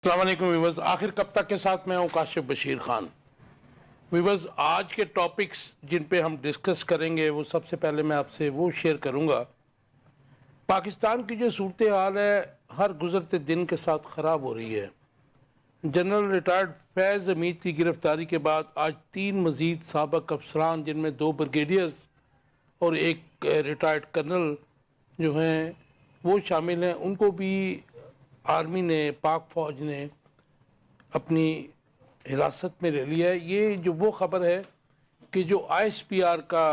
السلام علیکم ویورز، آخر کب تک کے ساتھ میں ہوں کاشف بشیر خان۔ ویورز، آج کے ٹاپکس جن پہ ہم ڈسکس کریں گے وہ سب سے پہلے میں آپ سے وہ شیئر کروں گا۔ پاکستان کی جو صورتحال ہے ہر گزرتے دن کے ساتھ خراب ہو رہی ہے۔ جنرل ریٹائرڈ فیض حمید کی گرفتاری کے بعد آج 3 مزید سابق افسران جن میں 2 بریگیڈیئرز اور ایک ریٹائرڈ کرنل جو ہیں وہ شامل ہیں، ان کو بھی آرمی نے، پاک فوج نے اپنی حراست میں لے لیا ہے۔ یہ جو وہ خبر ہے کہ جو ISPR کا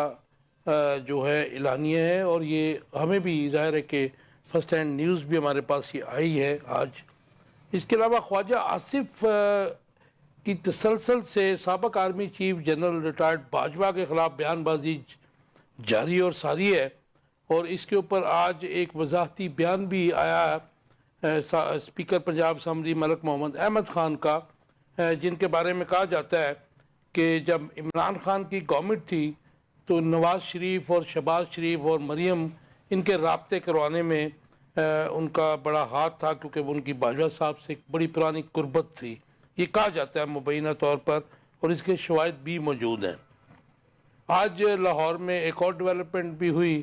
جو ہے اعلانیہ ہے، اور یہ ہمیں بھی ظاہر ہے کہ فرسٹ ہینڈ نیوز بھی ہمارے پاس یہ آئی ہے آج۔ اس کے علاوہ خواجہ آصف کی تسلسل سے سابق army chief general retired Bajwa کے خلاف بیان بازی جاری اور ساری ہے، اور اس کے اوپر آج ایک وضاحتی بیان بھی آیا ہے اسپیکر پنجاب اسمبلی ملک محمد احمد خان کا، جن کے بارے میں کہا جاتا ہے کہ جب عمران خان کی گورنمنٹ تھی تو نواز شریف اور شہباز شریف اور مریم ان کے رابطے کروانے میں ان کا بڑا ہاتھ تھا، کیونکہ وہ ان کی باجوہ صاحب سے ایک بڑی پرانی قربت تھی، یہ کہا جاتا ہے مبینہ طور پر، اور اس کے شواہد بھی موجود ہیں۔ آج لاہور میں ایک اور ڈیولپمنٹ بھی ہوئی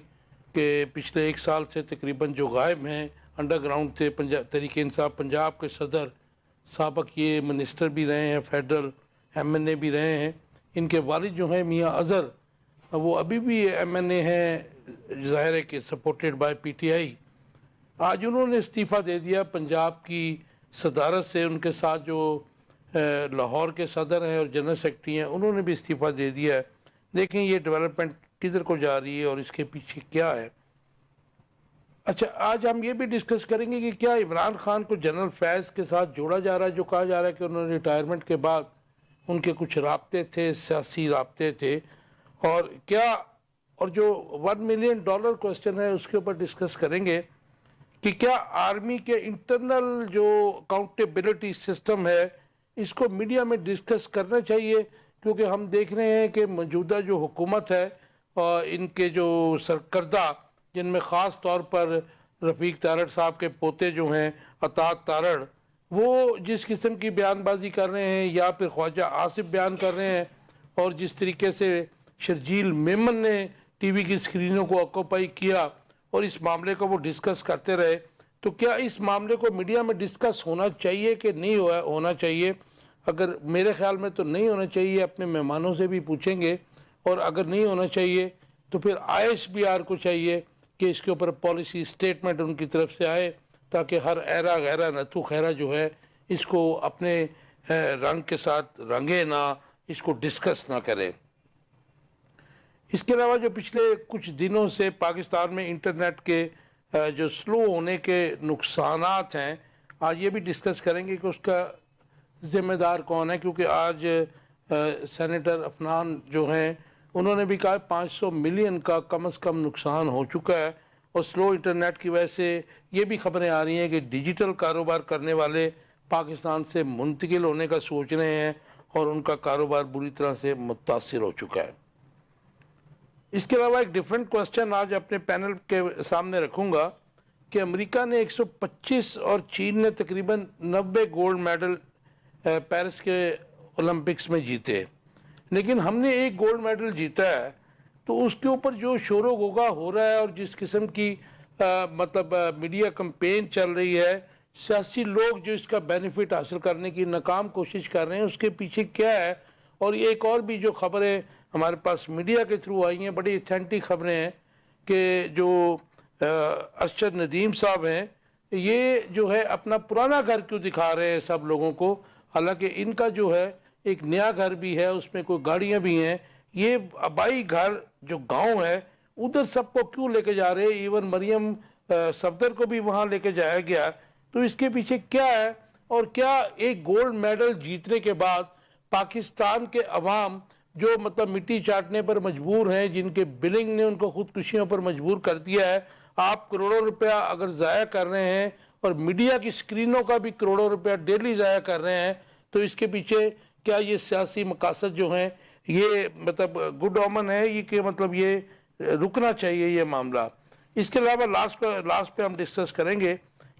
کہ پچھلے 1 سال سے تقریباً جو غائب ہیں، انڈر گراؤنڈ تھے، تحریک انصاف پنجاب کے صدر، سابق یہ منسٹر بھی رہے ہیں، فیڈرل MNA بھی رہے ہیں، ان کے والد جو ہیں میاں اظہر، وہ ابھی بھی MNA ہیں، ظاہر ہے کہ سپورٹڈ بائی PTI۔ آج انہوں نے استعفیٰ دے دیا پنجاب کی صدارت سے، ان کے ساتھ جو لاہور کے صدر ہیں اور جنرل سیکرٹری ہیں انہوں نے بھی استعفیٰ دے دیا ہے۔ دیکھیں یہ ڈیولپمنٹ کدھر کو جا رہی ہے اور اس کے پیچھے کیا ہے۔ اچھا، آج ہم یہ بھی ڈسکس کریں گے کہ کیا عمران خان کو جنرل فیض کے ساتھ جوڑا جا رہا ہے، جو کہا جا رہا ہے کہ انہوں نے ریٹائرمنٹ کے بعد ان کے کچھ رابطے تھے، سیاسی رابطے تھے، اور کیا، اور جو $1 ملین کوسچن ہے اس کے اوپر ڈسکس کریں گے کہ کیا آرمی کے انٹرنل جو اکاؤنٹیبلٹی سسٹم ہے اس کو میڈیا میں ڈسکس کرنا چاہیے، کیونکہ ہم دیکھ رہے ہیں کہ موجودہ جو حکومت ہے اور ان کے جو سرکردہ، جن میں خاص طور پر رفیق تارڑ صاحب کے پوتے جو ہیں اطاعت تارڑ، وہ جس قسم کی بیان بازی کر رہے ہیں، یا پھر خواجہ آصف بیان کر رہے ہیں، اور جس طریقے سے شرجیل میمن نے ٹی وی کی اسکرینوں کو آکوپائی کیا اور اس معاملے کو وہ ڈسکس کرتے رہے، تو کیا اس معاملے کو میڈیا میں ڈسکس ہونا چاہیے کہ نہیں ہونا چاہیے؟ اگر میرے خیال میں تو نہیں ہونا چاہیے، اپنے مہمانوں سے بھی پوچھیں گے، اور اگر نہیں ہونا چاہیے تو پھر ISPR کو چاہیے کہ اس کے اوپر پالیسی سٹیٹمنٹ ان کی طرف سے آئے، تاکہ ہر ایرا غیرہ نتو خیرہ جو ہے اس کو اپنے رنگ کے ساتھ رنگے نہ، اس کو ڈسکس نہ کرے۔ اس کے علاوہ جو پچھلے کچھ دنوں سے پاکستان میں انٹرنیٹ کے جو سلو ہونے کے نقصانات ہیں، آج یہ بھی ڈسکس کریں گے کہ اس کا ذمہ دار کون ہے، کیونکہ آج سینیٹر عفنان جو ہیں انہوں نے بھی کہا 500 ملین کا کم از کم نقصان ہو چکا ہے، اور سلو انٹرنیٹ کی وجہ سے یہ بھی خبریں آ رہی ہیں کہ ڈیجیٹل کاروبار کرنے والے پاکستان سے منتقل ہونے کا سوچ رہے ہیں، اور ان کا کاروبار بری طرح سے متاثر ہو چکا ہے۔ اس کے علاوہ ایک ڈیفرنٹ کوسچن آج اپنے پینل کے سامنے رکھوں گا کہ امریکہ نے 125 اور چین نے تقریباً 90 گولڈ میڈل پیرس کے اولمپکس میں جیتے، لیکن ہم نے ایک گولڈ میڈل جیتا ہے، تو اس کے اوپر جو شور و غوغا ہو رہا ہے اور جس قسم کی مطلب میڈیا کمپین چل رہی ہے، سیاسی لوگ جو اس کا بینیفٹ حاصل کرنے کی ناکام کوشش کر رہے ہیں، اس کے پیچھے کیا ہے؟ اور ایک اور بھی جو خبریں ہمارے پاس میڈیا کے تھرو آئی ہیں، بڑی اتھینٹک خبریں ہیں کہ جو ارشد ندیم صاحب ہیں، یہ جو ہے اپنا پرانا گھر کیوں دکھا رہے ہیں سب لوگوں کو، حالانکہ ان کا جو ہے ایک نیا گھر بھی ہے، اس میں کوئی گاڑیاں بھی ہیں، یہ آبائی گھر جو گاؤں ہے ادھر سب کو کیوں لے کے جا رہے ہیں؟ ایون مریم صفدر کو بھی وہاں لے کے جایا گیا، تو اس کے پیچھے کیا ہے؟ اور کیا ایک گولڈ میڈل جیتنے کے بعد پاکستان کے عوام جو مطلب مٹی چاٹنے پر مجبور ہیں، جن کے بلنگ نے ان کو خودکشیوں پر مجبور کر دیا ہے، آپ کروڑوں روپیہ اگر ضائع کر رہے ہیں اور میڈیا کی سکرینوں کا بھی کروڑوں روپیہ ڈیلی ضائع کر رہے ہیں، تو اس کے پیچھے کیا یہ سیاسی مقاصد جو ہیں یہ مطلب گڈ اومن ہے، یہ کہ مطلب یہ رکنا چاہیے یہ معاملہ؟ اس کے علاوہ لاسٹ پہ ہم ڈسکس کریں گے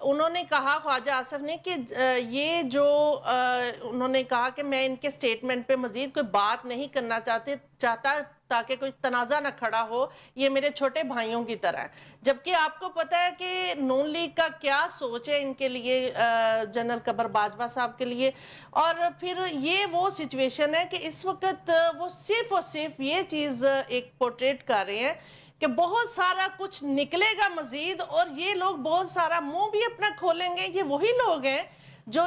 انہوں نے کہا خواجہ آصف نے کہ یہ جو انہوں نے کہا کہ میں ان کے سٹیٹمنٹ پہ مزید کوئی بات نہیں کرنا چاہتا تاکہ کوئی تنازع نہ کھڑا ہو، یہ میرے چھوٹے بھائیوں کی طرح ہے. جبکہ آپ کو پتہ ہے کہ نون لیگ کا کیا سوچ ہے ان کے لیے، جنرل قمر باجوہ صاحب کے لیے. اور پھر یہ وہ سچویشن ہے کہ اس وقت وہ صرف اور صرف یہ چیز ایک پورٹریٹ کر رہے ہیں کہ بہت سارا کچھ نکلے گا مزید، اور یہ لوگ بہت سارا منہ بھی اپنا کھولیں گے. یہ وہی لوگ ہیں جو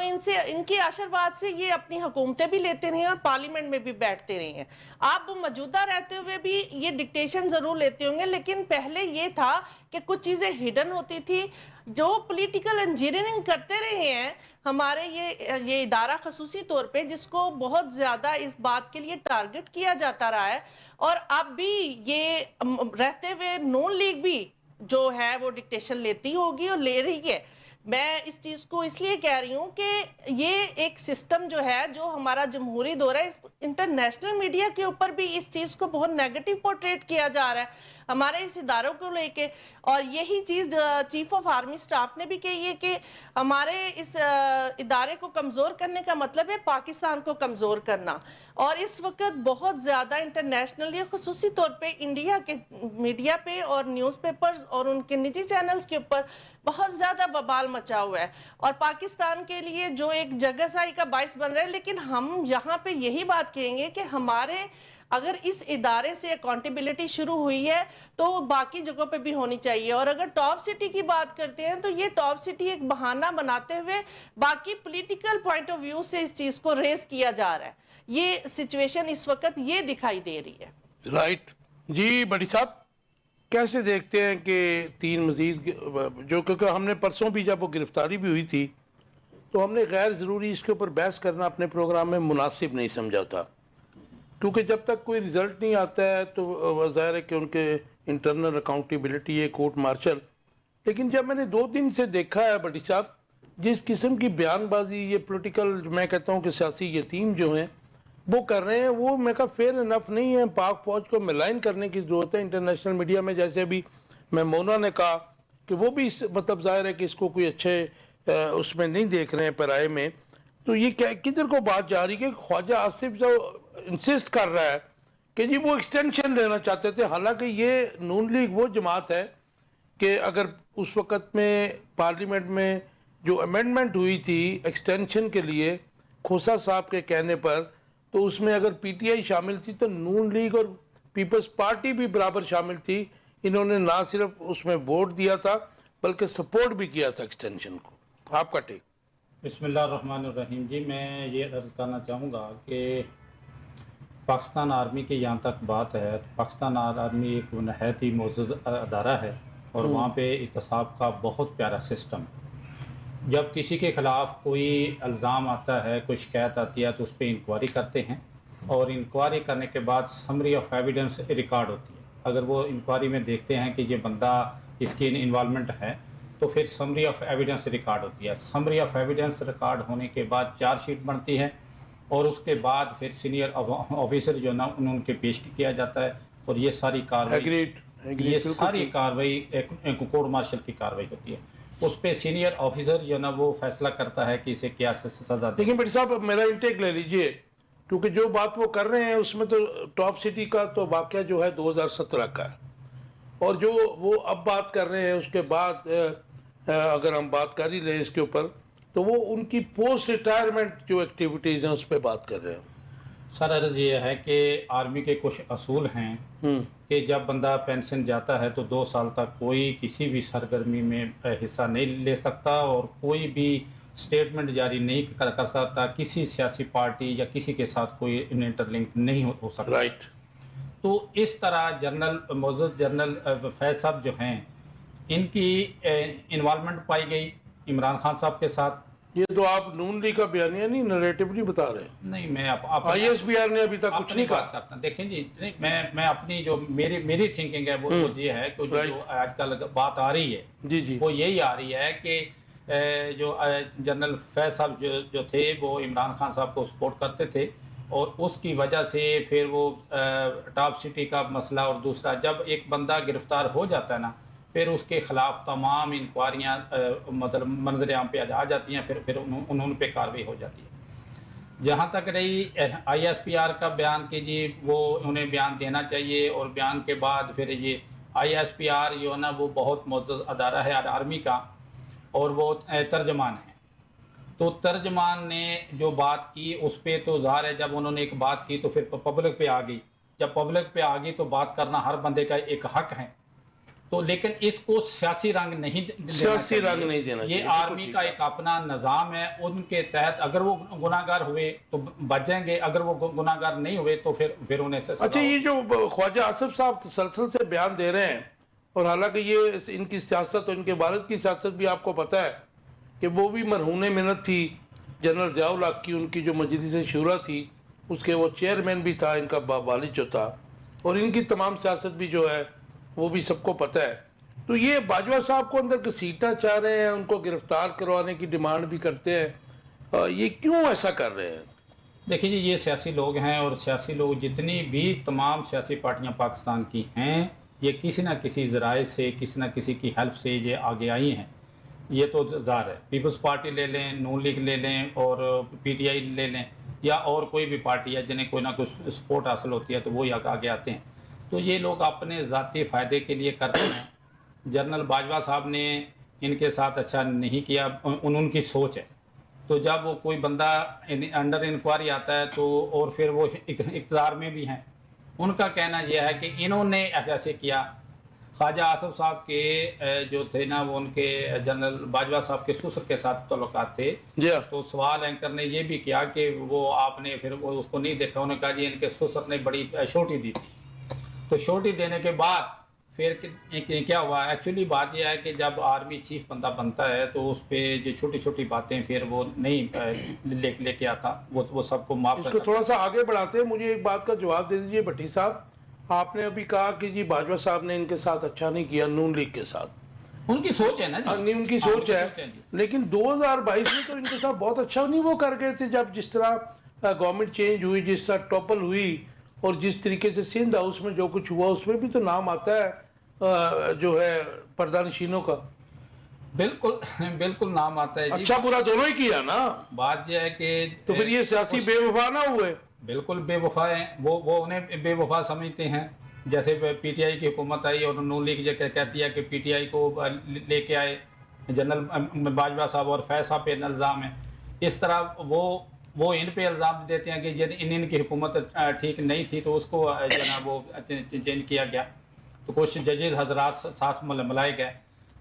ان کی آشرواد سے یہ اپنی حکومتیں بھی لیتے رہے ہیں اور پارلیمنٹ میں بھی بیٹھتے رہے ہیں. آپ موجودہ رہتے ہوئے بھی یہ ڈکٹیشن ضرور لیتے ہوں گے، لیکن پہلے یہ تھا کہ کچھ چیزیں ہڈن ہوتی تھی. جو پولیٹیکل انجینئرنگ کرتے رہے ہیں ہمارے یہ ادارہ خصوصی طور پہ، جس کو بہت زیادہ اس بات کے لیے ٹارگٹ کیا جاتا رہا ہے، اور اب بھی یہ رہتے ہوئے نون لیگ بھی جو ہے وہ ڈکٹیشن لیتی ہوگی اور لے رہی ہے. میں اس چیز کو اس لیے کہہ رہی ہوں کہ یہ ایک سسٹم جو ہے، جو ہمارا جمہوری دور ہے، انٹرنیشنل میڈیا کے اوپر بھی اس چیز کو بہت نیگیٹو پورٹریٹ کیا جا رہا ہے ہمارے اس اداروں کو لے کے. اور یہی چیز چیف آف آرمی سٹاف نے بھی کہی ہے کہ ہمارے اس ادارے کو کمزور کرنے کا مطلب ہے پاکستان کو کمزور کرنا. اور اس وقت بہت زیادہ انٹرنیشنل یا خصوصی طور پہ انڈیا کے میڈیا پہ اور نیوز پیپرز اور ان کے نجی چینلز کے اوپر بہت زیادہ ببال مچا ہوا ہے، اور پاکستان کے لیے جو ایک جگہسائی کا باعث بن رہا ہے. لیکن ہم یہاں پہ یہی بات کہیں گے کہ ہمارے اگر اس ادارے سے اکاؤنٹیبلٹی شروع ہوئی ہے تو وہ باقی جگہوں پہ بھی ہونی چاہیے. اور اگر ٹاپ سٹی کی بات کرتے ہیں تو یہ ٹاپ سٹی ایک بہانہ بناتے ہوئے باقی پولیٹیکل پوائنٹ آف ویو سے اس چیز کو ریز کیا جا رہا ہے. یہ سچویشن اس وقت یہ دکھائی دے رہی ہے. رائٹ جی. بڑی صاحب کیسے دیکھتے ہیں کہ 3 مزید جو، کیونکہ ہم نے پرسوں بھی جب وہ گرفتاری بھی ہوئی تھی تو ہم نے غیر ضروری اس کے اوپر بحث کرنا اپنے پروگرام میں مناسب نہیں سمجھا تھا، کیونکہ جب تک کوئی رزلٹ نہیں آتا ہے تو ظاہر ہے کہ ان کے انٹرنل اکاؤنٹیبلٹی ہے کورٹ مارشل. لیکن جب میں نے 2 دن سے دیکھا ہے بڑی صاحب جس قسم کی بیان بازی یہ پولیٹیکل، میں کہتا ہوں کہ سیاسی یتیم جو ہیں وہ کر رہے ہیں، وہ میں کہا فیئر انف نہیں ہے. پاک فوج کو ملائن کرنے کی ضرورت ہے انٹرنیشنل میڈیا میں. جیسے ابھی میں مونا نے کہا کہ وہ بھی مطلب ظاہر ہے کہ اس کو کوئی اچھے اس میں نہیں دیکھ رہے ہیں پیرائے میں. تو یہ کدھر کو بات جا رہی کہ خواجہ آصف جو انسسٹ کر رہا ہے کہ جی وہ ایکسٹینشن لینا چاہتے تھے، حالانکہ یہ نون لیگ وہ جماعت ہے کہ اگر اس وقت میں پارلیمنٹ میں جو امینڈمنٹ ہوئی تھی ایکسٹینشن کے لیے کھوسا صاحب کے کہنے پر، تو اس میں اگر پی ٹی آئی شامل تھی تو نون لیگ اور پیپلز پارٹی بھی برابر شامل تھی. انہوں نے نہ صرف اس میں ووٹ دیا تھا بلکہ سپورٹ بھی کیا تھا ایکسٹینشن کو. آپ کا ٹیک. بسم اللہ الرحمن الرحیم. جی میں یہ عرض کرنا چاہوں گا کہ پاکستان آرمی کی یہاں تک بات ہے، پاکستان آرمی ایک نہایت ہی معزز ادارہ ہے اور وہاں پہ احتساب کا بہت پیارا سسٹم. جب کسی کے خلاف کوئی الزام آتا ہے، کوئی شکایت آتی ہے تو اس پہ انکوائری کرتے ہیں، اور انکوائری کرنے کے بعد سمری آف ایویڈنس ریکارڈ ہوتی ہے. اگر وہ انکوائری میں دیکھتے ہیں کہ یہ بندہ اس کی انوالومنٹ ہے تو پھر سمری آف ایویڈنس ریکارڈ ہوتی ہے. سمری آف ایویڈنس ریکارڈ ہونے کے بعد چارج شیٹ بنتی ہے، اور اس کے بعد پھر سینئر آفیسر جو نا ان کے پیش کیا جاتا ہے، اور یہ ساری کارروائی ایک کورٹ مارشل کی کارروائی ہوتی ہے. اس پہ سینئر آفیسر جو نا وہ فیصلہ کرتا ہے کہ اسے کیا سزا دے. لیکن بڑی صاحب میرا انٹیک لے لیجئے، کیونکہ جو بات وہ کر رہے ہیں اس میں تو ٹاپ سٹی کا تو واقعہ جو ہے 2017 کا ہے، اور جو وہ اب بات کر رہے ہیں اس کے بعد اگر ہم بات کر ہی لیں اس کے اوپر تو وہ ان کی پوسٹ ریٹائرمنٹ جو ایکٹیویٹیز ہیں اس پہ بات کر رہے ہیں. سر عرض یہ ہے کہ آرمی کے کچھ اصول ہیں کہ جب بندہ پینشن جاتا ہے تو 2 سال تک کوئی کسی بھی سرگرمی میں حصہ نہیں لے سکتا اور کوئی بھی سٹیٹمنٹ جاری نہیں کر سکتا، کسی سیاسی پارٹی یا کسی کے ساتھ کوئی انٹر لنک نہیں ہو سکتا. رائٹ. تو اس طرح معزز جنرل فیض صاحب جو ہیں ان کی انوالومنٹ پائی گئی عمران خان صاحب کے ساتھ. یہ تو آپ نون لیگ کا بیانیہ نہیں، نریٹو نہیں بتا رہے. نہیں میں آئی ایس بی آر نے ابھی تک کچھ نہیں کہا. دیکھیں جی، میں اپنی جو میری تھنکنگ ہے وہ یہ ہے کہ جو آج کل بات آ رہی ہے وہ یہی آ رہی ہے کہ جو جنرل فیض صاحب جو تھے وہ عمران خان صاحب کو سپورٹ کرتے تھے، اور اس کی وجہ سے پھر وہ ٹاپ سٹی کا مسئلہ، اور دوسرا جب ایک بندہ گرفتار ہو جاتا ہے نا پھر اس کے خلاف تمام انکوائریاں مطلب منظر عام پہ آ جاتی ہیں، پھر انہوں پہ کارروائی ہو جاتی ہے۔ جہاں تک رہی آئی ایس پی آر کا بیان کہ جی وہ انہیں بیان دینا چاہیے، اور بیان کے بعد پھر یہ آئی ایس پی آر جو ہے نا وہ بہت معزز ادارہ ہے آرمی کا، اور وہ ترجمان ہے، تو ترجمان نے جو بات کی اس پہ تو ظاہر ہے جب انہوں نے ایک بات کی تو پھر پبلک پہ آ گئی، جب پبلک پہ آ گئی تو بات کرنا ہر بندے کا ایک حق ہے، تو لیکن اس کو سیاسی رنگ نہیں سیاسی رنگ نہیں دینا چاہیے، یہ آرمی کا ایک اپنا نظام ہے، ان کے تحت اگر وہ گناہ گار ہوئے تو بچ جائیں گے، اگر وہ گناہ گار نہیں ہوئے تو پھر انہیں سزا اچھا یہ جو خواجہ آصف صاحب تسلسل سے بیان دے رہے ہیں، اور حالانکہ یہ ان کی سیاست اور ان کے والد کی سیاست بھی آپ کو پتہ ہے کہ وہ بھی مرہون منت تھی، جنرل ضیاء الحق کی ان کی جو مجلس شورا تھی اس کے وہ چیئرمین بھی تھا، ان کا والد جو تھا، اور ان کی تمام سیاست بھی جو ہے وہ بھی سب کو پتہ ہے۔ تو یہ باجوہ صاحب کو اندر گھسیٹنا چاہ رہے ہیں، ان کو گرفتار کروانے کی ڈیمانڈ بھی کرتے ہیں، یہ کیوں ایسا کر رہے ہیں؟ دیکھیں جی یہ سیاسی لوگ ہیں، اور سیاسی لوگ جتنی بھی تمام سیاسی پارٹیاں پاکستان کی ہیں یہ کسی نہ کسی ذرائع سے، کسی نہ کسی کی ہیلپ سے یہ آگے آئی ہیں، یہ تو ظاہر ہے۔ پیپلز پارٹی لے لیں، نون لیگ لے لیں، اور پی ٹی آئی لے لیں، یا اور کوئی بھی پارٹی ہے جنہیں کوئی نہ کوئی سپورٹ حاصل ہوتی ہے تو وہ آگے آتے ہیں، تو یہ لوگ اپنے ذاتی فائدے کے لیے کرتے ہیں۔ جنرل باجوہ صاحب نے ان کے ساتھ اچھا نہیں کیا، ان کی سوچ ہے، تو جب وہ کوئی بندہ انڈر انکوائری آتا ہے تو، اور پھر وہ اقتدار میں بھی ہیں، ان کا کہنا یہ ہے کہ انہوں نے ایسے کیا۔ خواجہ آصف صاحب کے جو تھے نا وہ ان کے جنرل باجوہ صاحب کے سسر کے ساتھ تعلقات تھے، تو سوال اینکر نے یہ بھی کیا کہ وہ آپ نے پھر اس کو نہیں دیکھا، انہوں نے کہا جی ان کے سسر نے بڑی چھوٹی دی تھی، تو چھوٹی دینے کے بعد پھر کیا ہوا؟ ایکچولی بات یہ ہے کہ جب آرمی چیف بندہ بنتا ہے تو اس پہ جو چھوٹی چھوٹی باتیں پھر وہ نہیں لے کے آتا، وہ سب کو معاف اس کو تھوڑا سا آگے بڑھاتے ہیں، مجھے ایک بات کا جواب دے دیجئے بھٹی صاحب، آپ نے ابھی کہا کہ جی باجوہ صاحب نے ان کے ساتھ اچھا نہیں کیا، نون لیگ کے ساتھ، ان کی سوچ ہے نا جی، ان کی سوچ ہے، لیکن 2022 میں تو ان کے ساتھ بہت اچھا نہیں وہ کر گئے تھے، جب جس طرح گورنمنٹ چینج ہوئی، جس طرح ٹوپل ہوئی، اور جس طریقے سے سندھ ہاؤس میں جو کچھ ہوا اس میں بھی تو نام آتا ہے جو ہے پردہ نشینوں کا۔ بالکل نام آتا ہے جی، اچھا برا دونوں ہی کیا نا، بات یہ ہے کہ تو پھر یہ سیاسی بے وفا نہ ہوئے؟ بالکل بے وفا ہیں، وہ انہیں بے وفا سمجھتے ہیں، جیسے پی ٹی آئی کی حکومت آئی اور نون لیگ جو کہتی ہے کہ پی ٹی آئی کو لے کے آئے جنرل باجوہ صاحب اور فیض صاحب پہ الزام ہے، اس طرح وہ ان پہ الزام دیتے ہیں کہ ان کی حکومت ٹھیک نہیں تھی تو اس کو جو ہے نا وہ چینج کیا گیا، تو کچھ ججز حضرات ساتھ ملائے گئے،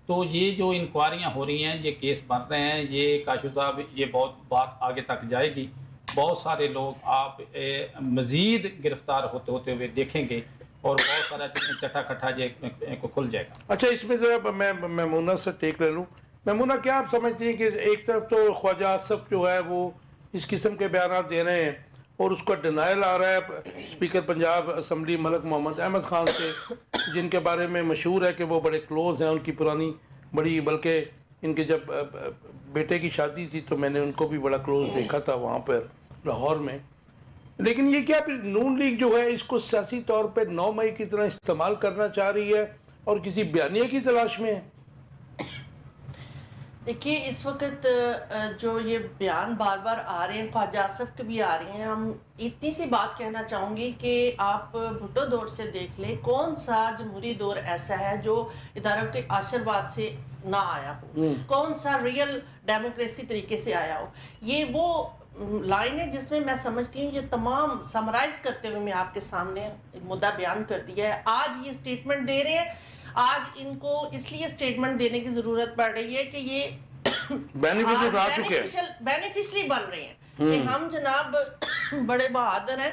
تو یہ جو انکوائریاں ہو رہی ہیں، یہ کیس بن رہے ہیں، یہ کاشف صاحب یہ بہت بات آگے تک جائے گی، بہت سارے لوگ آپ مزید گرفتار ہوتے ہوئے دیکھیں گے، اور بہت سارا چٹا کٹھا کو کھل جائے گا۔ اچھا اس میں ذرا میں میمونہ سے ٹیک لے لوں، میمونہ کیا آپ سمجھتی ہیں کہ ایک طرف تو خواجہ آصف جو ہے وہ اس قسم کے بیانات دے رہے ہیں اور اس کا ڈینائل آ رہا ہے اسپیکر پنجاب اسمبلی ملک محمد احمد خان سے، جن کے بارے میں مشہور ہے کہ وہ بڑے کلوز ہیں، ان کی پرانی بڑی، بلکہ ان کے جب بیٹے کی شادی تھی تو میں نے ان کو بھی بڑا کلوز دیکھا تھا وہاں پر لاہور میں، لیکن یہ کیا پھر نون لیگ جو ہے اس کو سیاسی طور پہ 9 مئی کی طرح استعمال کرنا چاہ رہی ہے اور کسی بیانیے کی تلاش میں ہے؟ دیکھیے اس وقت جو یہ بیان بار بار آ رہے ہیں، خواجہ آصف کے بھی آ رہے ہیں، ہم اتنی سی بات کہنا چاہوں گی کہ آپ بھٹو دور سے دیکھ لیں کون سا جمہوری دور ایسا ہے جو اداروں کے آشرواد سے نہ آیا ہو، کون سا ریئل ڈیموکریسی طریقے سے آیا ہو۔ یہ وہ لائن ہے جس میں میں سمجھتی ہوں یہ تمام سمرائز کرتے ہوئے میں آپ کے سامنے مدعا بیان کر دیا ہے۔ آج یہ سٹیٹمنٹ دے رہے ہیں، آج ان کو اس لیے سٹیٹمنٹ دینے کی ضرورت پڑ رہی ہے کہ یہ بینیفیشلی بن رہے ہیں کہ ہم جناب بڑے بہادر ہیں،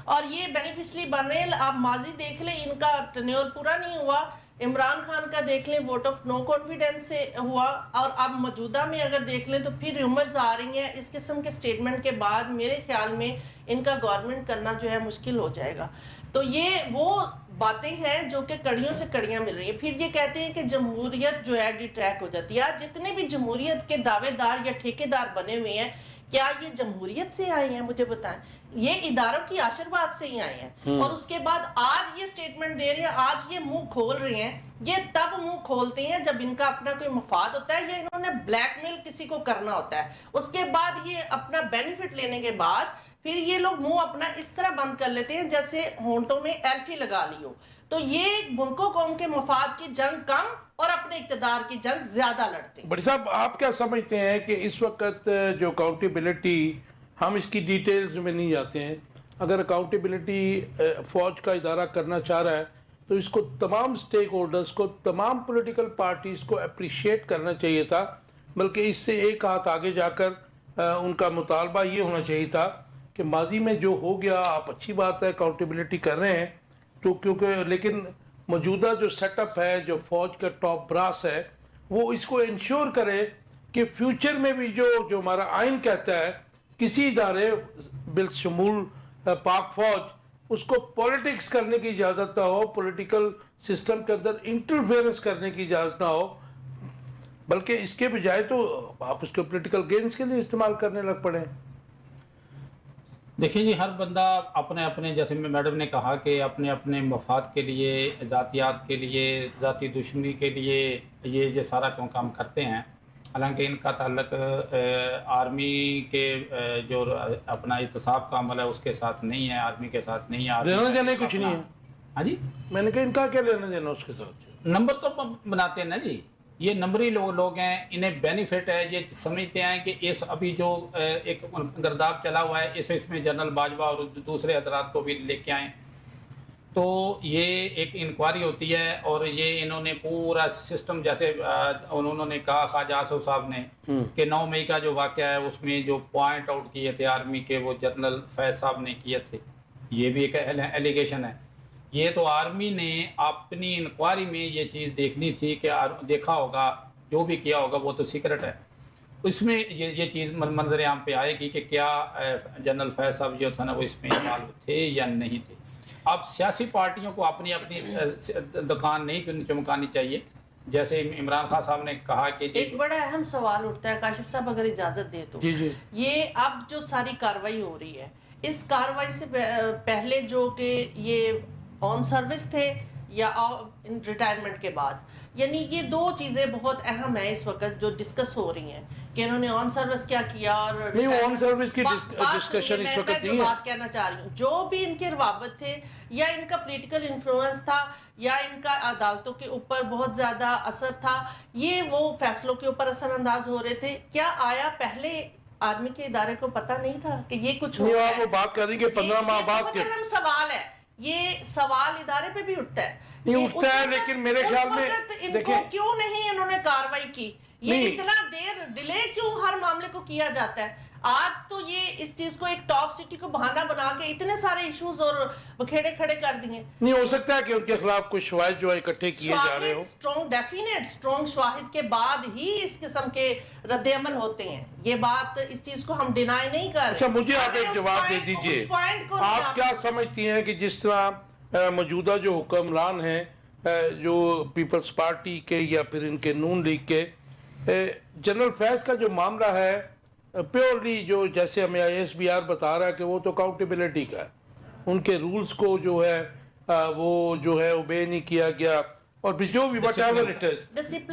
اور یہ بینیفیشلی بن رہے ہیں۔ آپ ماضی دیکھ لیں، ان کا ٹینیور پورا نہیں ہوا، عمران خان کا دیکھ لیں ووٹ آف نو کانفیڈنس سے ہوا، اور اب موجودہ میں اگر دیکھ لیں تو پھر ریومرز آ رہی ہیں۔ اس قسم کے سٹیٹمنٹ کے بعد میرے خیال میں ان کا گورنمنٹ کرنا جو ہے مشکل ہو جائے گا۔ تو یہ وہ باتیں ہیں جو کہ کڑیوں سے کڑیاں مل رہی ہیں۔ پھر یہ کہتے ہیں کہ جمہوریت جو ہے ڈی ٹریک ہو جاتی ہے۔ آج جتنے بھی جمہوریت کے دعوے دار یا ٹھیکیدار بنے ہوئے ہیں، کیا یہ جمہوریت سے آئے ہیں؟ مجھے بتائیں، یہ اداروں کی آشرواد سے ہی آئے ہیں، اور اس کے بعد آج یہ سٹیٹمنٹ دے رہے ہیں، آج یہ منہ کھول رہے ہیں یہ تب منہ کھولتے ہیں جب ان کا اپنا کوئی مفاد ہوتا ہے یا انہوں نے بلیک میل کسی کو کرنا ہوتا ہے. اس کے بعد یہ اپنا بینیفٹ لینے کے بعد پھر یہ لوگ منہ اپنا اس طرح بند کر لیتے ہیں جیسے ہونٹوں میں ایلفی لگا لی ہو. تو یہ ملک و قوم کے مفاد کی جنگ کم اور اپنے اقتدار کی جنگ زیادہ لڑتے ہیں. بڑی صاحب آپ کیا سمجھتے ہیں کہ اس وقت جو اکاؤنٹیبلٹی، ہم اس کی ڈیٹیلز میں نہیں جاتے ہیں، اگر اکاؤنٹیبلٹی فوج کا ادارہ کرنا چاہ رہا ہے تو اس کو تمام سٹیک ہولڈرز کو، تمام پولیٹیکل پارٹیز کو اپریشیٹ کرنا چاہیے تھا، بلکہ اس سے ایک ہاتھ آگے جا کر ان کا مطالبہ یہ ہونا چاہیے تھا کہ ماضی میں جو ہو گیا، آپ اچھی بات ہے اکاؤنٹیبلٹی کر رہے ہیں تو کیونکہ، لیکن موجودہ جو سیٹ اپ ہے، جو فوج کا ٹاپ براس ہے، وہ اس کو انشور کرے کہ فیوچر میں بھی جو ہمارا آئین کہتا ہے کسی ادارے بالشمول پاک فوج اس کو پولیٹکس کرنے کی اجازت نہ ہو، پولیٹیکل سسٹم کے اندر انٹرفیئرنس کرنے کی اجازت نہ ہو، بلکہ اس کے بجائے تو آپ اس کو پولیٹیکل گینز کے لیے استعمال کرنے لگ پڑے ہیں. دیکھیں جی، ہر بندہ اپنے اپنے، جیسے میڈم نے کہا کہ اپنے اپنے مفاد کے لیے، ذاتیات کے لیے، ذاتی دشمنی کے لیے یہ سارا کام کرتے ہیں. حالانکہ ان کا تعلق آرمی کے جو اپنا احتساب کا عمل ہے اس کے ساتھ نہیں ہے، آرمی کے ساتھ نہیں ہے. لینا دینا کچھ نہیں ہے. ہاں جی، میں نے کہا ان کا کیا لینا دینا اس کے ساتھ؟ نمبر تو بناتے ہیں نا جی، یہ نمبری لوگ ہیں، انہیں بینیفٹ ہے، یہ سمجھتے ہیں کہ اس ابھی جو ایک گرداب چلا ہوا ہے اس میں جنرل باجوہ اور دوسرے حضرات کو بھی لے کے آئیں، تو یہ ایک انکوائری ہوتی ہے اور یہ انہوں نے پورا سسٹم، جیسے انہوں نے کہا خواجہ آصف صاحب نے کہ 9 مئی کا جو واقعہ ہے اس میں جو پوائنٹ آؤٹ کیے تھے آرمی کے، وہ جنرل فیض صاحب نے کیے تھے. یہ بھی ایک ایلیگیشن ہے. یہ تو آرمی نے اپنی انکوائری میں یہ چیز دیکھنی تھی کہ دیکھا ہوگا، جو بھی کیا ہوگا وہ تو سیکرٹ ہے. اس میں یہ چیز منظر عام پہ آئے گی کہ کیا جنرل فیض صاحب جو تھا نا وہ اس میں انوالو تھے یا نہیں تھے. اب سیاسی پارٹیوں کو اپنی دکان نہیں چمکانی چاہیے. جیسے عمران خان صاحب نے کہا کہ ایک بڑا اہم سوال اٹھتا ہے کاشف صاحب اگر اجازت دے تو، یہ اب جو ساری کاروائی ہو رہی ہے، اس کاروائی سے پہلے جو کہ یہ آن سروس تھے یا ریٹائرمنٹ کے بعد، یعنی یہ دو چیزیں بہت اہم ہیں اس وقت جو ڈسکس ہو رہی ہیں کہ انہوں نے آن سروس کیا کیا. اور نہیں، آن سروس کی ڈسکشن اس وقت نہیں ہے. میں بات کہنا چاہ رہی ہوں، جو بھی ان کے روابط تھے یا ان کا پولیٹیکل انفلوئنس تھا یا ان کا عدالتوں کے اوپر بہت زیادہ اثر تھا، یہ وہ فیصلوں کے اوپر اثر انداز ہو رہے تھے. کیا آیا پہلے آرمی کے ادارے کو پتہ نہیں تھا کہ یہ کچھ ہو رہا ہے؟ وہ بات کر رہی کہ 15 ماہ بعد بہت اہم سوال ہے. یہ سوال ادارے پہ بھی اٹھتا ہے. نہیں اٹھتا ہے، لیکن میرے خیال میں ان کو کیوں نہیں انہوں نے کاروائی کی؟ یہ اتنا دیر ڈیلے کیوں ہر معاملے کو کیا جاتا ہے؟ آج تو یہ اس چیز کو ایک ٹاپ سٹی کو بہانہ بنا کے اتنے سارے ایشوز اور بکھیڑے کھڑے کر دیے. نہیں ہو سکتا ہے کہ ان کے خلاف کچھ شواہد جو اکٹھے کیے جا رہے ہوں. اسٹرانگ شواہد کے بعد ہی اس قسم کے رد عمل ہوتے ہیں. یہ بات، اس چیز کو ہم ڈینائی نہیں کر رہے. اچھا، مجھے آپ ایک جواب دے دیجئے. آپ کیا سمجھتی ہیں کہ جس طرح موجودہ جو حکمران ہیں، جو پیپلز پارٹی کے یا پھر ان کے نون لیگ کے، جنرل فیض کا جو معاملہ ہے پیورلی جو جیسے ہمیں ISBR بتا رہا ہے کہ وہ تو اکاؤنٹیبلٹی کا ہے، ان کے رولز کو جو ہے وہ جو ہے اوبے نہیں کیا گیا، اور بھی جو بھی whatever it is.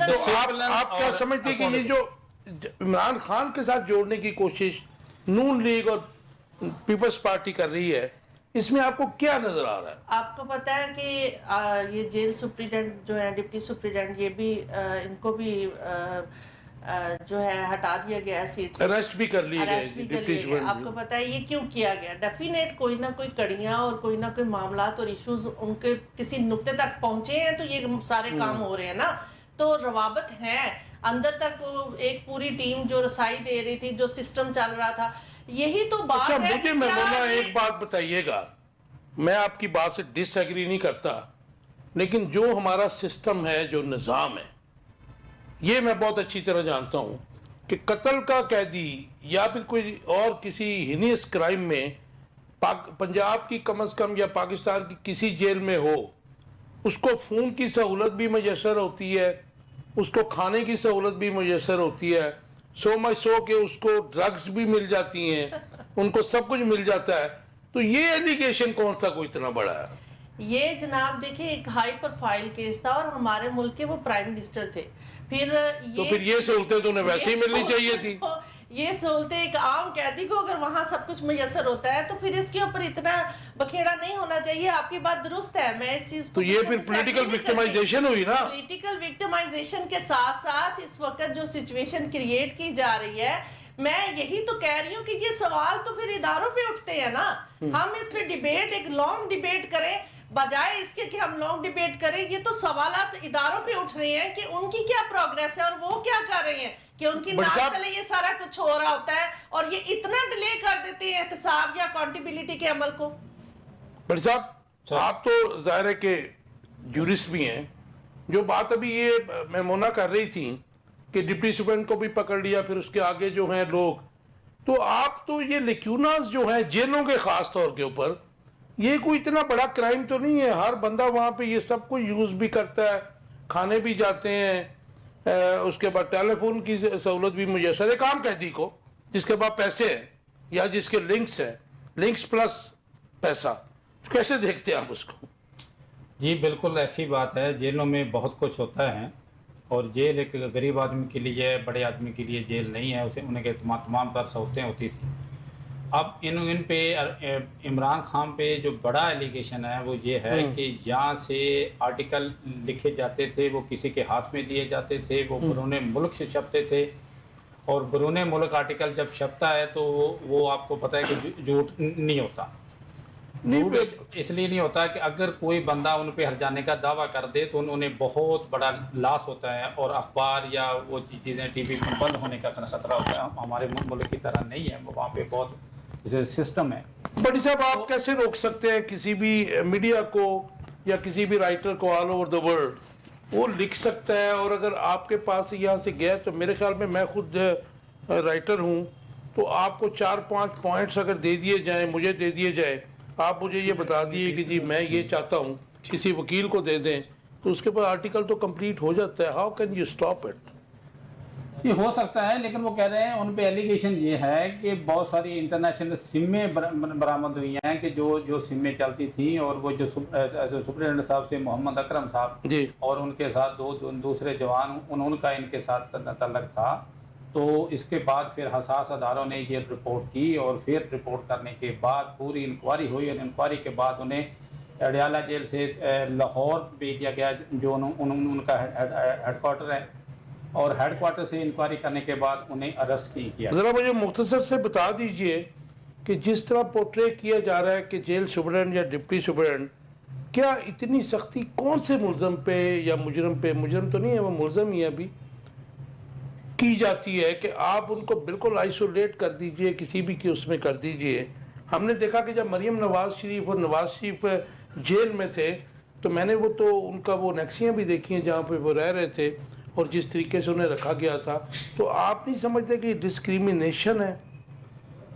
تو آپ کیا سمجھتے ہیں کہ یہ جو عمران خان کے ساتھ جوڑنے کی کوشش نون لیگ اور پیپلز پارٹی کر رہی ہے، اس میں آپ کو کیا نظر آ رہا ہے؟ آپ کو پتا ہے کہ یہ جیل سپریڈنٹ جو ہے، ڈپٹی سپریڈنٹ، یہ بھی ان کو بھی جو ہے ہٹا دیا گیا ہے سیٹ سے، اریسٹ بھی کر لیے گئے. آپ کو پتا ہے یہ کیوں کیا گیا؟ ڈیفینیٹ کوئی نہ کوئی کڑیاں اور کوئی نہ کوئی معاملات اور ایشوز ان کے کسی نقطے تک پہنچے ہیں تو یہ سارے کام ہو رہے ہیں نا. تو روابط ہیں اندر تک، ایک پوری ٹیم جو رسائی دے رہی تھی، جو سسٹم چل رہا تھا. یہی تو بات ہے. مجھے میں مولانا ایک بات بتائیے گا، میں آپ کی بات سے ڈس ایگری نہیں کرتا، لیکن جو ہمارا سسٹم ہے، جو نظام ہے، یہ میں بہت اچھی طرح جانتا ہوں کہ قتل کا قیدی یا پھر کوئی اور کسی ہینیس کرائم میں پنجاب کی کم از کم یا پاکستان کی کسی جیل میں ہو، اس کو فون کی سہولت بھی میسر ہوتی ہے، اس کو کھانے کی سہولت بھی میسر ہوتی ہے، سو کہ اس کو ڈرگز بھی مل جاتی ہیں، ان کو سب کچھ مل جاتا ہے. تو یہ ایلیگیشن کون سا کوئی اتنا بڑا ہے؟ یہ جناب دیکھیں ایک ہائی پروفائل کیس تھا اور ہمارے ملک کے وہ پرائم منسٹر تھے. تو پھر یہ سہولتیں تو انہیں ویسے ہی ملنی چاہیے تھی. یہ سہولتیں ایک عام قیدی کو اگر وہاں سب کچھ میسر ہوتا ہے تو پھر اس کے اوپر اتنا بکھیڑا نہیں ہونا چاہیے. آپ کی بات درست ہے, میں اس چیز تو یہ پھر پولیٹیکل وکٹمائزیشن ہوئی نا. پولیٹیکل وکٹمائزیشن کے ساتھ ساتھ اس وقت جو سچویشن کریٹ کی جا رہی ہے, میں یہی تو کہہ رہی ہوں کہ یہ سوال تو پھر اداروں پہ اٹھتے ہیں نا. ہم اس پہ ڈیبیٹ, ایک لانگ ڈیبیٹ کریں بجائے اس کے کہ ہم لانگ ڈیبیٹ کریں. یہ تو سوالات اداروں پہ اٹھ رہے ہیں کہ ان کی کیا پروگریس ہے اور وہ کیا کر رہے ہیں, کہ ان کی ناک تلے یہ سارا کچھ ہو رہا ہوتا ہے اور یہ اتنا ڈیلے کر دیتے ہیں احتساب یا اکاؤنٹیبلٹی کے عمل کو. بڑی صاحب آپ تو ظاہر ہے کہ جورسٹ بھی ہیں. جو بات ابھی یہ میمونہ کر رہی تھی کہ ڈپٹی سپرنٹ کو بھی پکڑ لیا, پھر اس کے آگے جو ہیں لوگ, تو آپ تو یہ لیکیوناز جو ہیں جیلوں کے خاص طور کے اوپر, یہ کوئی اتنا بڑا کرائم تو نہیں ہے. ہر بندہ وہاں پہ یہ سب کو یوز بھی کرتا ہے, کھانے بھی جاتے ہیں, اس کے بعد ٹیلی فون کی سہولت بھی میسر ہے. عام قیدی کو جس کے بعد پیسے ہیں یا جس کے لنکس ہیں, لنکس پلس پیسہ, کیسے دیکھتے ہیں آپ اس کو؟ جی بالکل ایسی بات ہے. جیلوں میں بہت کچھ ہوتا ہے اور جیل ایک غریب آدمی کے لیے, بڑے آدمی کے لیے جیل نہیں ہے. اسے انہیں تمام تر سہولتیں ہوتی تھیں. اب ان پہ عمران خان پہ جو بڑا ایلیگیشن ہے وہ یہ ہے کہ یہاں سے آرٹیکل لکھے جاتے تھے, وہ کسی کے ہاتھ میں دیے جاتے تھے, وہ بیرون ملک سے چھپتے تھے, اور بیرون ملک آرٹیکل جب چھپتا ہے تو وہ آپ کو پتہ ہے کہ جھوٹ نہیں ہوتا. اس لیے نہیں ہوتا کہ اگر کوئی بندہ ان پہ ہر جانے کا دعویٰ کر دے تو انہیں بہت بڑا لاس ہوتا ہے, اور اخبار یا وہ چیزیں ٹی وی بند ہونے کا خطرہ ہوتا ہے. ہمارے ملک کی طرح نہیں ہے, وہاں پہ بہت سسٹم ہے. بڑی صاحب آپ کیسے روک سکتے ہیں کسی بھی میڈیا کو یا کسی بھی رائٹر کو آل اوور دا ورلڈ, وہ لکھ سکتا ہے, اور اگر آپ کے پاس یہاں سے گیا تو میرے خیال میں خود رائٹر ہوں, تو آپ کو 4-5 پوائنٹس اگر دے دیے جائیں, مجھے دے دیے جائیں, آپ مجھے یہ بتا دیے کہ جی میں یہ چاہتا ہوں, کسی وکیل کو دے دیں, تو اس کے بعد آرٹیکل تو کمپلیٹ ہو جاتا ہے. How can you stop it? یہ ہو سکتا ہے, لیکن وہ کہہ رہے ہیں ان پہ ایلیگیشن یہ ہے کہ بہت ساری انٹرنیشنل سمیں برآمد ہوئی ہیں کہ جو سمیں چلتی تھیں, اور وہ جو سپرنٹینڈنٹ صاحب سے محمد اکرم صاحب جی, اور ان کے ساتھ دوسرے جوان, ان کا ان کے ساتھ تعلق تھا. تو اس کے بعد پھر حساس اداروں نے یہ رپورٹ کی, اور پھر رپورٹ کرنے کے بعد پوری انکوائری ہوئی, اور انکوائری کے بعد انہیں اڈیالہ جیل سے لاہور بھیج دیا گیا جو ان کا ہیڈ کوارٹر ہے, اور ہیڈ کوارٹر سے انکوائری کرنے کے بعد انہیں ارسٹ کیا. ذرا مجھے مختصر سے بتا دیجئے کہ جس طرح پورٹرے کیا جا رہا ہے کہ جیل سپرنٹ یا ڈپٹی سپرنٹ, کیا اتنی سختی کون سے ملزم پہ یا مجرم پہ, مجرم تو نہیں ہے وہ ملزم ہی ہے ابھی, کی جاتی ہے کہ آپ ان کو بالکل آئسولیٹ کر دیجئے, کسی بھی کی اس میں کر دیجئے. ہم نے دیکھا کہ جب مریم نواز شریف اور نواز شریف جیل میں تھے تو میں نے وہ تو ان کا وہ نیکسیاں بھی دیکھی ہیں جہاں پہ وہ رہ رہے تھے, اور جس طریقے سے انہیں رکھا گیا تھا. تو آپ نہیں سمجھتے کہ ڈسکریمنیشن ہے؟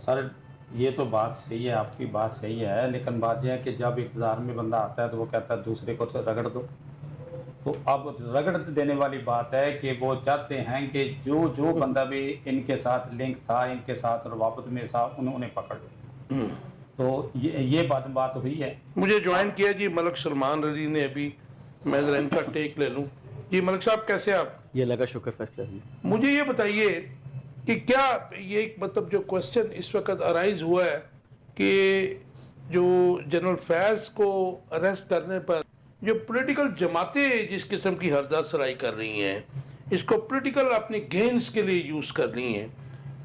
سر یہ تو بات صحیح ہے, آپ کی بات صحیح ہے, لیکن بات یہ ہے کہ جب اقتدار میں بندہ آتا ہے تو وہ کہتا ہے دوسرے کو رگڑ دو. تو اب رگڑ دینے والی بات ہے کہ وہ چاہتے ہیں کہ جو بندہ بھی ان کے ساتھ لنک تھا, ان کے ساتھ روابط میں تھا, انہیں پکڑ لو. تو یہ بات ہوئی ہے. مجھے جوائن کیا جی ملک سلمان علی نے ابھی, میں ذرا ان کا ٹیک لے لوں. جی ملک صاحب کیسے آپ؟ یہ لگا شکر فیصلہ جی. مجھے یہ بتائیے کہ کیا یہ ایک مطلب جو کوسچن اس وقت ارائز ہوا ہے کہ جو جنرل فیض کو اریسٹ کرنے پر جو پولیٹیکل جماعتیں جس قسم کی ہردہ سرائی کر رہی ہیں, اس کو پولیٹیکل اپنی گینز کے لیے یوز کر رہی ہیں,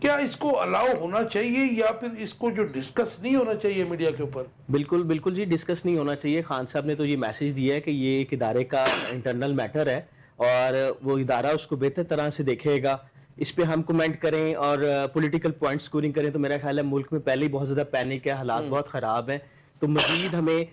کیا اس کو الاؤ ہونا چاہیے یا پھر اس کو جو ڈسکس نہیں ہونا چاہیے میڈیا کے اوپر؟ بالکل جی ڈسکس نہیں ہونا چاہیے. خان صاحب نے تو یہ میسج دیا ہے کہ یہ ایک ادارے کا انٹرنل میٹر ہے اور وہ ادارہ اس کو بہتر طرح سے دیکھے گا. اس پہ ہم کمنٹ کریں اور پولیٹیکل پوائنٹ سکورنگ کریں تو میرا خیال ہے ملک میں پہلے ہی بہت زیادہ پینک ہے, حالات بہت خراب ہیں. تو مزید ہمیں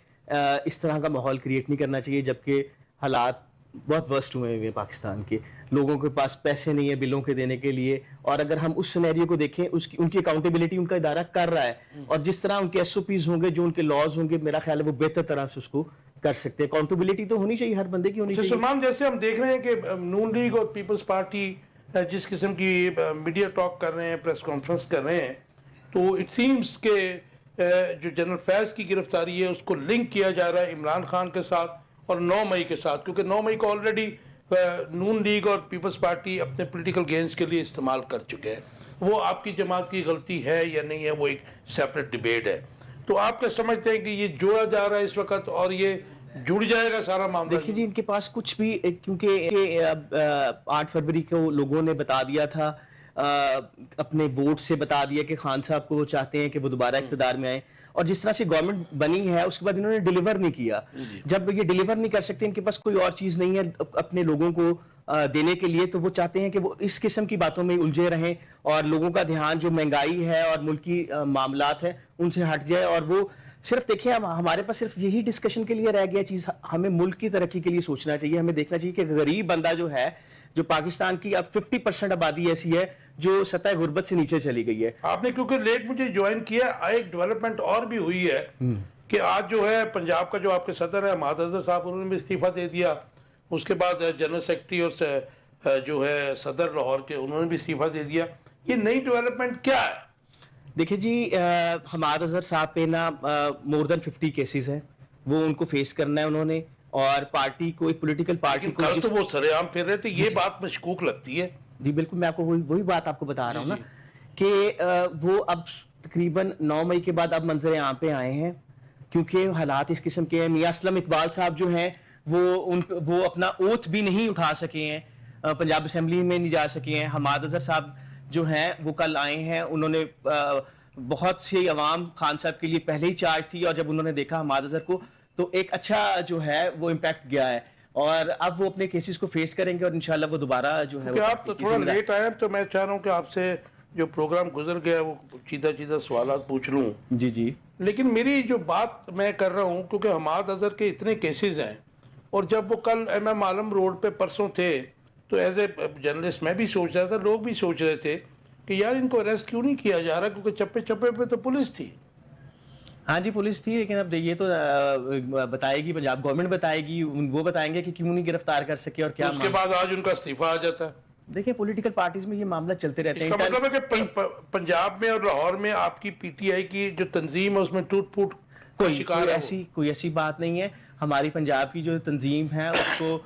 اس طرح کا ماحول کریٹ نہیں کرنا چاہیے, جبکہ حالات بہت ورسٹ ہوئے ہیں پاکستان کے. لوگوں کے پاس پیسے نہیں ہیں بلوں کے دینے کے لیے, اور اگر ہم اس سینیریو کو دیکھیں ان کی اکاؤنٹیبلٹی ان کا ادارہ کر رہا ہے, اور جس طرح ان کے ایس او پیز ہوں گے, جو ان کے لاز ہوں گے, میرا خیال ہے وہ بہتر طرح سے اس کو کر سکتے ہیں. اکاؤنٹیبلٹی تو ہونی چاہیے, ہر بندے کی ہونی چاہیے. سلمان, جیسے ہم دیکھ رہے ہیں کہ نون لیگ اور پیپلز پارٹی جس قسم کی میڈیا ٹاک کر رہے ہیں, پریس کانفرنس کر رہے ہیں, تو اٹ سیمز کہ جو جنرل فیض کی گرفتاری ہے اس کو لنک کیا جا رہا ہے عمران خان کے ساتھ اور 9 مئی کے ساتھ، کیونکہ 9 مئی کو آلریڈی نون لیگ اور پیپلز پارٹی اپنے پولیٹیکل گینز کے لیے استعمال کر چکے ہیں. وہ آپ کی جماعت کی غلطی ہے یا نہیں ہے وہ ایک سیپریٹ ڈیبیٹ ہے. تو آپ کیا سمجھتے ہیں کہ یہ جوڑا جا رہا ہے اس وقت اور یہ جڑ جائے گا سارا معاملہ؟ دیکھیے جی، ان کے پاس کچھ بھی، کیونکہ 8 فروری کو لوگوں نے بتا دیا تھا، اپنے ووٹ سے بتا دیا کہ خان صاحب کو وہ چاہتے ہیں کہ وہ دوبارہ اقتدار میں آئیں، اور جس طرح سے گورنمنٹ بنی ہے اس کے بعد انہوں نے ڈیلیور نہیں کیا. جب یہ ڈیلیور نہیں کر سکتے، ان کے پاس کوئی اور چیز نہیں ہے اپنے لوگوں کو دینے کے لیے، تو وہ چاہتے ہیں کہ وہ اس قسم کی باتوں میں الجھے رہیں اور لوگوں کا دھیان جو مہنگائی ہے اور ملکی معاملات ہیں ان سے ہٹ جائے. اور وہ صرف دیکھیں، ہمارے پاس صرف یہی ڈسکشن کے لیے رہ گیا چیز. ہمیں ملک کی ترقی کے لیے سوچنا چاہیے. ہمیں دیکھنا چاہیے کہ غریب بندہ جو ہے، جو پاکستان کی اب 50% آبادی ایسی ہے جو سطح غربت سے نیچے چلی گئی ہے. آپ نے کیونکہ لیٹ مجھے جوائن کیا، ایک ڈیولپمنٹ اور بھی ہوئی ہے کہ آج جو ہے پنجاب کا جو آپ کے صدر ہے حماد اظہر صاحب، انہوں نے بھی استعفیٰ دے دیا. اس کے بعد جنرل سیکرٹری اور جو ہے صدر لاہور کے، انہوں نے بھی استعفیٰ دے دیا. یہ نئی ڈیولپمنٹ کیا ہے؟ دیکھیں جی، حماد اظہر صاحب پہ نا مور دین 50 کیسز ہیں، وہ ان کو فیس کرنا ہے انہوں نے. اور پارٹی کو، ایک پولیٹیکل پارٹی کو، کل تو وہ سر عام پھر رہے تھے، یہ بات مشکوک لگتی ہے. جی بالکل، میں آپ کو وہی بات آپ کو بتا رہا ہوں نا کہ وہ اب تقریباً 9 مئی کے بعد اب منظر عام پہ آئے ہیں، کیونکہ حالات اس قسم کے ہیں. میاں اسلم اقبال صاحب جو ہیں وہ اپنا اوتھ بھی نہیں اٹھا سکے ہیں، پنجاب اسمبلی میں نہیں جا سکے ہیں. حماد اظہر صاحب جو ہیں وہ کل آئے ہیں، انہوں نے بہت سی عوام خان صاحب کے لیے پہلے ہی چارج تھی، اور جب انہوں نے دیکھا حماد اظہر کو تو ایک اچھا جو ہے وہ امپیکٹ گیا ہے، اور اب وہ اپنے کیسز کو فیس کریں گے اور انشاءاللہ وہ دوبارہ جو ہے. کہ آپ تو تھوڑا لیٹ آئے ہیں تو میں چاہ رہا ہوں کہ آپ سے جو پروگرام گزر گیا وہ چیدہ سوالات پوچھ لوں. جی لیکن میری جو بات میں کر رہا ہوں، کیونکہ حماد اظہر کے اتنے کیسز ہیں، اور جب وہ کل ایم عالم روڈ پہ پرسوں تھے تو ایز اے جرنلسٹ میں بھی سوچ رہا تھا، لوگ بھی سوچ رہے تھے کہ یار ان کو اریسٹ کیوں نہیں کیا جا رہا، کیونکہ چپے چپے پہ تو پولیس تھی. ہاں جی پولیس تھی، لیکن اب یہ تو بتائے گی، پنجاب گورنمنٹ بتائے گی، وہ بتائیں گے کہ کیوں نہیں گرفتار کر سکے اور کیا. اس کے بعد آج ان کا استعفیٰ آ جاتا ہے. دیکھیں پولیٹیکل پارٹیز میں یہ معاملہ چلتے رہتے ہیں. اس کا مطلب ہے کہ پنجاب میں اور لاہور میں آپ کی پی ٹی آئی کی جو تنظیم ہے اس میں ٹوٹ پھوٹ کوئی ایسی بات نہیں ہے. ہماری پنجاب کی جو تنظیم ہے اس کو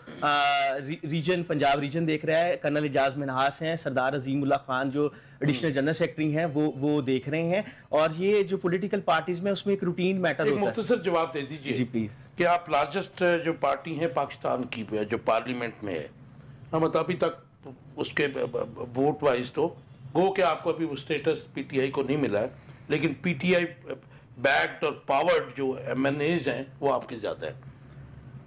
پنجاب ریجن دیکھ رہا ہے. کرنل اعجاز منہاس ہیں، سردار عظیم اللہ خان جو ایڈیشنل جنرل سیکرٹری ہیں وہ دیکھ رہے ہیں. اور یہ جو پولیٹیکل پارٹیز میں اس میں ایک روٹین میٹر ہوتا ہے. ایک مختصر جواب دے دیجئے جی پلیز، کہ آپ لارجسٹ جو پارٹی ہیں پاکستان کی جو پارلیمنٹ میں ہے، ہم ابھی تک اس کے ووٹ وائز تو گو کہ آپ کو ابھی وہ سٹیٹس پی ٹی آئی کو نہیں ملا ہے، لیکن پی ٹی آئی بیکڈ اور پاورڈ جو ایم این ایز ہیں وہ آپ کے زیادہ ہیں.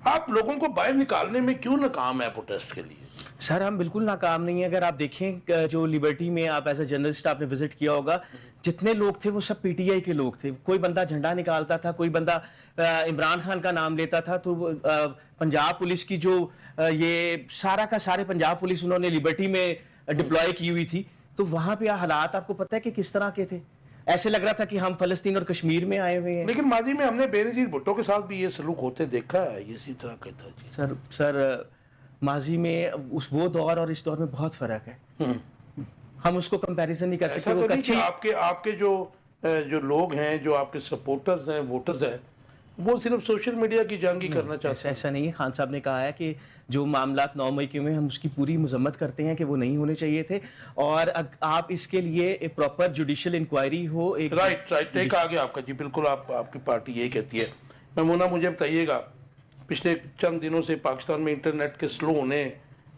آپ لوگوں کو باہر نکالنے میں کیوں ناکام ہے پروٹیسٹ کے لیے؟ سر ہم بالکل ناکام نہیں ہیں. اگر آپ دیکھیں جو لبرٹی میں آپ ایز اے جرنلسٹ آپ نے وزٹ کیا ہوگا، جتنے لوگ تھے وہ سب پی ٹی آئی کے لوگ تھے. کوئی بندہ جھنڈا نکالتا تھا، کوئی بندہ عمران خان کا نام لیتا تھا. تو پنجاب پولیس کی جو یہ سارا کا سارے پنجاب پولیس انہوں نے لبرٹی میں ڈپلوائے کی ہوئی تھی. تو وہاں پہ حالات آپ کو پتہ ہے کہ کس طرح کے تھے. ایسے لگ رہا تھا کہ ہم فلسطین اور کشمیر میں آئے ہوئے ہیں. لیکن ماضی میں ہم نے بے نظیر بھٹو کے ساتھ بھی یہ سلوک ہوتے دیکھا ہے، اسی طرح کا تھا. جی سر ماضی میں وہ دور اور اس دور میں بہت فرق ہے. ہم اس کو کمپیریزن نہیں کر سکتے. ایسا تو نہیں کہ آپ کے جو لوگ ہیں، جو آپ کے سپورٹرز ہیں، ووٹرز ہیں، وہ صرف سوشل میڈیا کی جنگ کرنا چاہتے ہیں. ایسا نہیں ہے. خان صاحب نے کہا ہے کہ جو معاملات 9 مئی کے ہوئے ہم اس کی پوری مذمت کرتے ہیں کہ وہ نہیں ہونے چاہیے تھے، اور آپ اس کے لیے ایک پراپر جوڈیشل انکوائری ہو. رائٹ ایک آگے آپ کا. جی بالکل، آپ کی پارٹی یہی کہتی ہے. میمونہ مجھے بتائیے گا، پچھلے چند دنوں سے پاکستان میں انٹرنیٹ کے سلو ہونے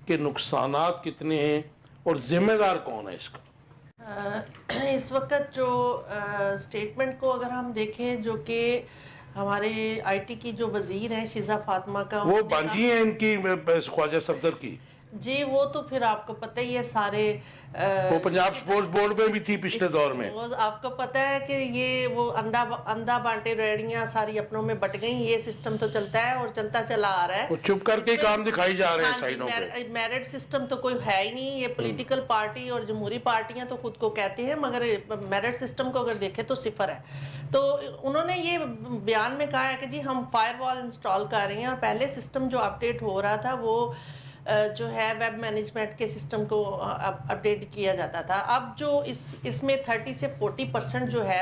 کے نقصانات کتنے ہیں اور ذمہ دار کون ہے اس کا؟ اس وقت جو سٹیٹمنٹ کو اگر ہم دیکھیں، جو کہ ہمارے آئی ٹی کی جو وزیر ہیں شیزہ فاطمہ کا، وہ بانجی ہیں ان کی خواجہ صفدر کی. جی وہ تو پھر آپ کو پتہ ہی ہے سارے وہ پنجاب سپورٹس بورڈ میں بھی تھی پچھلے دور میں. آپ کو پتہ ہے کہ یہ وہ اندھا بانٹے ریڑیاں ساری اپنوں میں بٹ گئیں. یہ سسٹم تو چلتا ہے اور چلتا چلا آ رہا ہے. وہ چھپ کر کے کام دکھائی جا رہے ہیں سائنوں پہ. میرٹ سسٹم تو کوئی ہے ہی نہیں. یہ پولیٹیکل پارٹی اور جمہوری پارٹیاں تو خود کو کہتے ہیں، مگر میرٹ سسٹم کو اگر دیکھیں تو صفر ہے. تو انہوں نے یہ بیان میں کہا ہے کہ جی ہم فائر وال انسٹال کر رہے ہیں، اور پہلے سسٹم جو اپڈیٹ ہو رہا تھا وہ جو ہے ویب مینجمنٹ کے سسٹم کو اپڈیٹ کیا جاتا تھا. اب جو اس میں 30 سے 40% جو ہے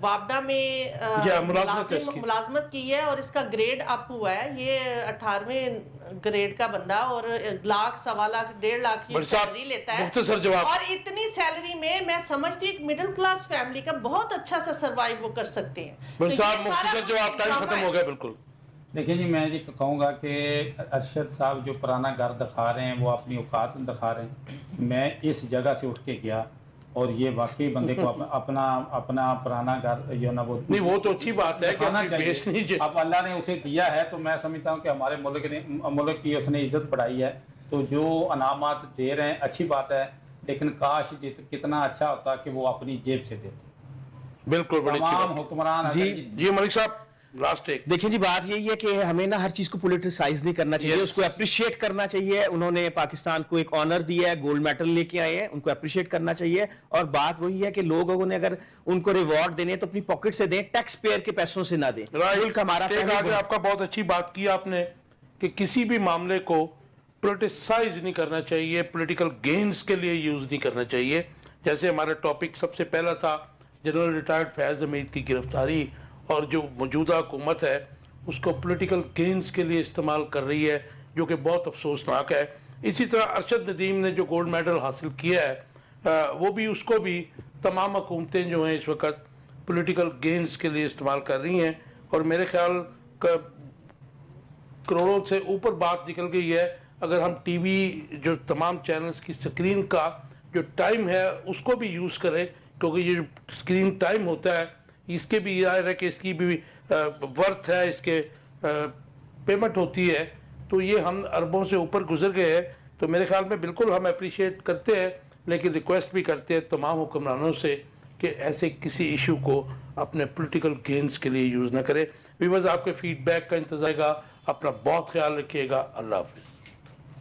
وابڈا میں ملازمت ہے اس کی۔ ملازمت کی ہے اور اس کا گریڈ اپ ہوا ہے، یہ 18ویں گریڈ کا بندہ اور لاکھ سوا لاکھ 1.5 لاکھ یہ سیلری لیتا ہے، مختصر جواب۔ اور اتنی سیلری میں سمجھتی ہوں ایک مڈل کلاس فیملی کا بہت اچھا سا سروائیو وہ کر سکتے ہیں۔ بل صاحب مختصر جواب، ٹائم ختم ہو گیا بالکل۔ دیکھیں جی، میں یہ کہوں گا کہ ارشد صاحب جو پرانا گھر دکھا رہے ہیں وہ اپنی اوقات دکھا رہے ہیں۔ میں اس جگہ سے اٹھ کے گیا اور یہ واقعی بندے کو اپنا پرانا گھر جو نا نہیں، وہ تو اچھی بات ہے کہ دکھانا اپنی بیس نہیں چاہیے۔ اب اللہ نے اسے دیا ہے تو میں سمجھتا ہوں کہ ہمارے ملک کی اس نے عزت بڑھائی ہے، تو جو انعامات دے رہے ہیں اچھی بات ہے، لیکن کاش کتنا اچھا ہوتا کہ وہ اپنی جیب سے دیتے۔ بالکل، بڑی اچھی تمام بات۔ حکمران جی ملک صاحب لاسٹ ایک۔ دیکھیں جی، بات یہی ہے کہ ہمیں نا ہر چیز کو پولیٹیسائز نہیں کرنا چاہیے، اس کو اپریشیٹ کرنا چاہیے۔ انہوں نے پاکستان کو ایک آنر دیا ہے، گولڈ میڈل لے کے آئے ہیں، ان کو اپریشیٹ کرنا چاہیے۔ اور بات وہی ہے کہ لوگوں نے اگر ان کو ریوارڈ دینے تو اپنی پاکٹ سے دیں، ٹیکس پیئر کے پیسوں سے نہ دیں۔ ملک ہمارا آپ کا بہت اچھی بات کی آپ نے کہ کسی بھی معاملے کو پولیٹیسائز نہیں کرنا چاہیے، پولیٹیکل گینز کے لیے یوز نہیں کرنا چاہیے۔ جیسے ہمارا ٹاپک سب سے پہلا تھا جنرل ریٹائرڈ فیاض حمید کی گرفتاری، اور جو موجودہ حکومت ہے اس کو پولیٹیکل گینز کے لیے استعمال کر رہی ہے، جو کہ بہت افسوسناک ہے۔ اسی طرح ارشد ندیم نے جو گولڈ میڈل حاصل کیا ہے وہ بھی، اس کو بھی تمام حکومتیں جو ہیں اس وقت پولیٹیکل گینز کے لیے استعمال کر رہی ہیں، اور میرے خیال کروڑوں سے اوپر بات نکل گئی ہے۔ اگر ہم ٹی وی جو تمام چینلز کی سکرین کا جو ٹائم ہے اس کو بھی یوز کریں، کیونکہ یہ جو سکرین ٹائم ہوتا ہے اس کے بھی ظاہر ہے کہ اس کی بھی ورتھ ہے، اس کے پیمنٹ ہوتی ہے، تو یہ ہم اربوں سے اوپر گزر گئے ہیں۔ تو میرے خیال میں بالکل ہم اپریشیٹ کرتے ہیں، لیکن ریکویسٹ بھی کرتے ہیں تمام حکمرانوں سے کہ ایسے کسی ایشو کو اپنے پولیٹیکل گینز کے لیے یوز نہ کریں۔ ویورز، آپ کے فیڈ بیک کا انتظار گا، اپنا بہت خیال رکھیے گا۔ اللہ حافظ۔